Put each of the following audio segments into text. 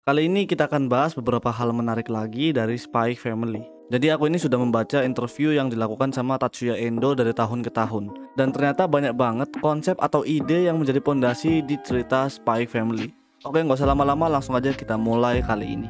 Kali ini kita akan bahas beberapa hal menarik lagi dari Spy Family. Jadi aku ini sudah membaca interview yang dilakukan sama Tatsuya Endo dari tahun ke tahun. Dan ternyata banyak banget konsep atau ide yang menjadi pondasi di cerita Spy Family. Oke, nggak usah lama-lama, langsung aja kita mulai kali ini.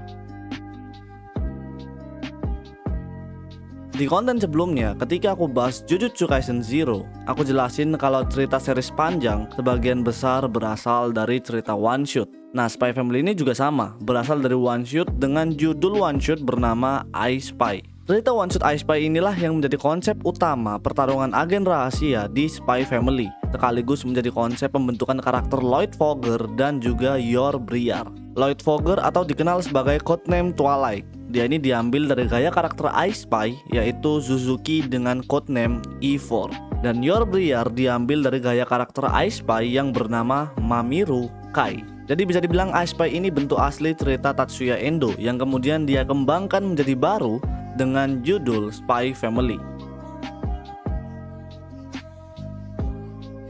Di konten sebelumnya, ketika aku bahas Jujutsu Kaisen Zero, aku jelasin kalau cerita series panjang sebagian besar berasal dari cerita one shot. Nah, Spy Family ini juga sama, berasal dari one shot dengan judul one shot bernama I Spy. Cerita one shot I Spy inilah yang menjadi konsep utama pertarungan agen rahasia di Spy Family, sekaligus menjadi konsep pembentukan karakter Lloyd Fogger dan juga Yor Briar. Lloyd Fogger atau dikenal sebagai codename Twilight. Dia ini diambil dari gaya karakter I Spy, yaitu Suzuki dengan codename E4. Dan Yor Briar diambil dari gaya karakter I Spy yang bernama Mamiru Kai. Jadi bisa dibilang I Spy ini bentuk asli cerita Tatsuya Endo yang kemudian dia kembangkan menjadi baru dengan judul Spy Family.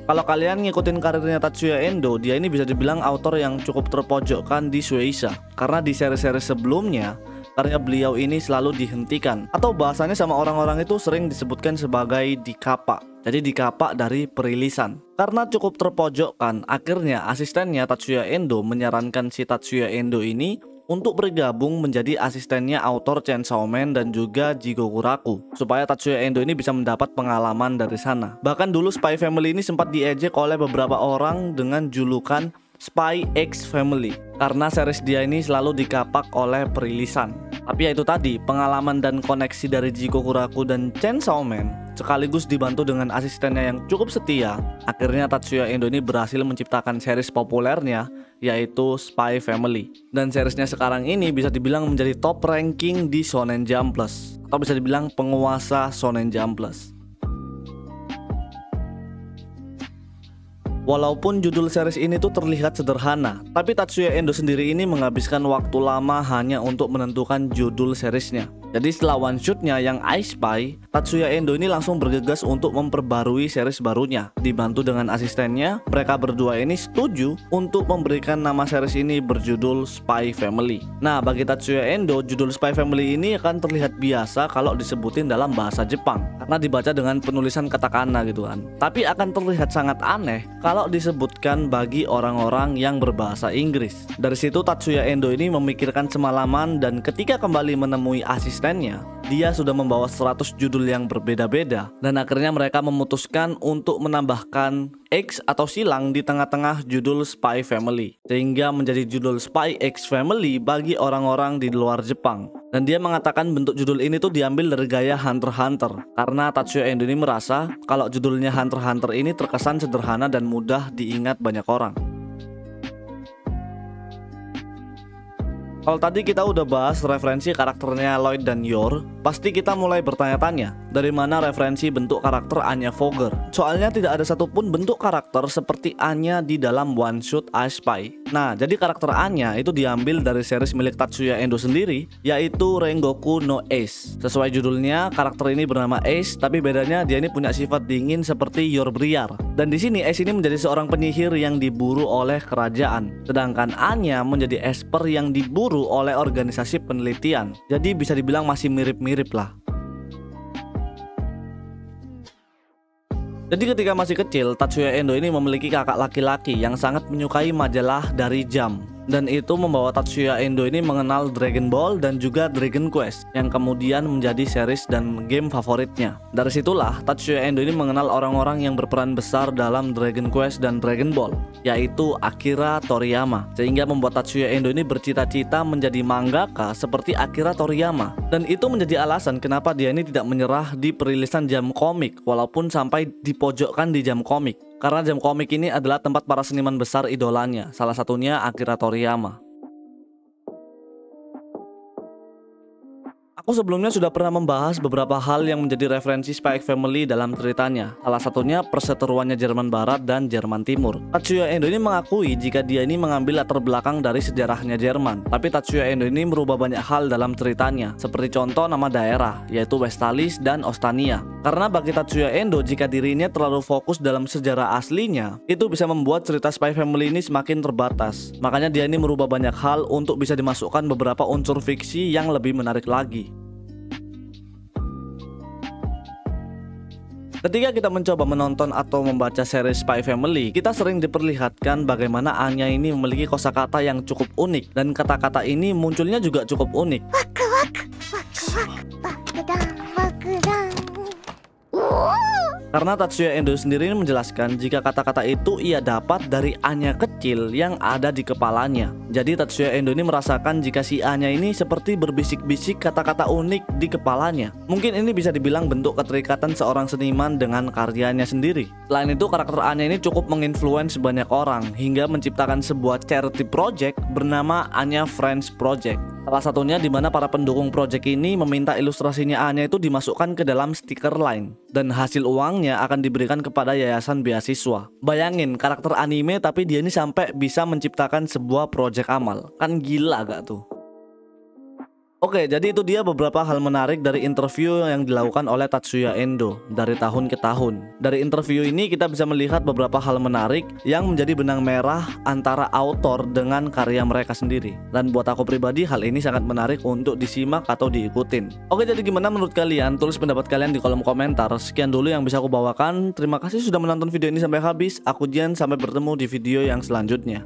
Kalau kalian ngikutin karirnya Tatsuya Endo, dia ini bisa dibilang autor yang cukup terpojokkan di Shueisha. Karena di seri-seri sebelumnya, karya beliau ini selalu dihentikan, atau bahasanya sama orang-orang itu sering disebutkan sebagai dikapak. Jadi dikapak dari perilisan. Karena cukup terpojokkan, akhirnya asistennya Tatsuya Endo menyarankan si Tatsuya Endo ini untuk bergabung menjadi asistennya autor Chainsaw Man dan juga Jigoku Raku, supaya Tatsuya Endo ini bisa mendapat pengalaman dari sana. Bahkan dulu Spy Family ini sempat diejek oleh beberapa orang dengan julukan Spy X Family, karena series dia ini selalu dikapak oleh perilisan. Tapi ya itu tadi, pengalaman dan koneksi dari Jigoku Raku dan Chainsaw Man sekaligus dibantu dengan asistennya yang cukup setia, akhirnya Tatsuya Endo ini berhasil menciptakan series populernya, yaitu Spy Family. Dan seriesnya sekarang ini bisa dibilang menjadi top ranking di Shonen Jump Plus, atau bisa dibilang penguasa Shonen Jump Plus. Walaupun judul series ini tuh terlihat sederhana, tapi Tatsuya Endo sendiri ini menghabiskan waktu lama hanya untuk menentukan judul seriesnya. Jadi setelah one shotnya yang I Spy, Tatsuya Endo ini langsung bergegas untuk memperbarui series barunya. Dibantu dengan asistennya, mereka berdua ini setuju untuk memberikan nama series ini berjudul Spy Family. Nah, bagi Tatsuya Endo, judul Spy Family ini akan terlihat biasa kalau disebutin dalam bahasa Jepang, karena dibaca dengan penulisan katakana gitu kan. Tapi akan terlihat sangat aneh kalau disebutkan bagi orang-orang yang berbahasa Inggris. Dari situ Tatsuya Endo ini memikirkan semalaman, dan ketika kembali menemui asistennya, dia sudah membawa 100 judul yang berbeda-beda, dan akhirnya mereka memutuskan untuk menambahkan X atau silang di tengah-tengah judul Spy Family, sehingga menjadi judul Spy X Family bagi orang-orang di luar Jepang. Dan dia mengatakan bentuk judul ini tuh diambil dari gaya Hunter x Hunter, karena Tatsuya Endo ini merasa kalau judulnya Hunter x Hunter ini terkesan sederhana dan mudah diingat banyak orang. Kalau tadi kita udah bahas referensi karakternya Lloyd dan Yor, pasti kita mulai bertanya-tanya, dari mana referensi bentuk karakter Anya Fogger? Soalnya tidak ada satupun bentuk karakter seperti Anya di dalam one shot I Spy. Nah, jadi karakter Anya itu diambil dari series milik Tatsuya Endo sendiri, yaitu Rengoku no Ace. Sesuai judulnya, karakter ini bernama Ace, tapi bedanya dia ini punya sifat dingin seperti Yor Briar. Dan di sini Ace ini menjadi seorang penyihir yang diburu oleh kerajaan, sedangkan Anya menjadi esper yang diburu oleh organisasi penelitian. Jadi bisa dibilang masih mirip-mirip lah. Jadi ketika masih kecil, Tatsuya Endo ini memiliki kakak laki-laki yang sangat menyukai majalah dari Jump. Dan itu membawa Tatsuya Endo ini mengenal Dragon Ball dan juga Dragon Quest, yang kemudian menjadi series dan game favoritnya. Dari situlah Tatsuya Endo ini mengenal orang-orang yang berperan besar dalam Dragon Quest dan Dragon Ball, yaitu Akira Toriyama, sehingga membuat Tatsuya Endo ini bercita-cita menjadi mangaka seperti Akira Toriyama. Dan itu menjadi alasan kenapa dia ini tidak menyerah di perilisan Jump Komik, walaupun sampai dipojokkan di Jump Komik. Karena Jump Komik ini adalah tempat para seniman besar idolanya, salah satunya Akira Toriyama. Aku sebelumnya sudah pernah membahas beberapa hal yang menjadi referensi Spy X Family dalam ceritanya. Salah satunya perseteruannya Jerman Barat dan Jerman Timur. Tatsuya Endo ini mengakui jika dia ini mengambil latar belakang dari sejarahnya Jerman. Tapi Tatsuya Endo ini merubah banyak hal dalam ceritanya. Seperti contoh nama daerah, yaitu Westalis dan Ostania. Karena bagi Tatsuya Endo, jika dirinya terlalu fokus dalam sejarah aslinya, itu bisa membuat cerita Spy Family ini semakin terbatas. Makanya dia ini merubah banyak hal untuk bisa dimasukkan beberapa unsur fiksi yang lebih menarik lagi. Ketika kita mencoba menonton atau membaca series Spy Family, kita sering diperlihatkan bagaimana Anya ini memiliki kosakata yang cukup unik, dan kata-kata ini munculnya juga cukup unik. Karena Tatsuya Endo sendiri menjelaskan jika kata-kata itu ia dapat dari Anya kecil yang ada di kepalanya. Jadi Tatsuya Endo ini merasakan jika si Anya ini seperti berbisik-bisik kata-kata unik di kepalanya. Mungkin ini bisa dibilang bentuk keterikatan seorang seniman dengan karyanya sendiri. Selain itu, karakter Anya ini cukup menginfluence banyak orang hingga menciptakan sebuah charity project bernama Anya Friends Project. Salah satunya di mana para pendukung project ini meminta ilustrasinya Anya itu dimasukkan ke dalam stiker line, dan hasil uangnya akan diberikan kepada yayasan beasiswa. Bayangin, karakter anime tapi dia ini sampai bisa menciptakan sebuah project amal. Kan gila gak tuh? Oke, jadi itu dia beberapa hal menarik dari interview yang dilakukan oleh Tatsuya Endo dari tahun ke tahun. Dari interview ini kita bisa melihat beberapa hal menarik yang menjadi benang merah antara autor dengan karya mereka sendiri. Dan buat aku pribadi, hal ini sangat menarik untuk disimak atau diikutin. Oke, jadi gimana menurut kalian? Tulis pendapat kalian di kolom komentar. Sekian dulu yang bisa aku bawakan. Terima kasih sudah menonton video ini sampai habis. Aku Jian, sampai bertemu di video yang selanjutnya.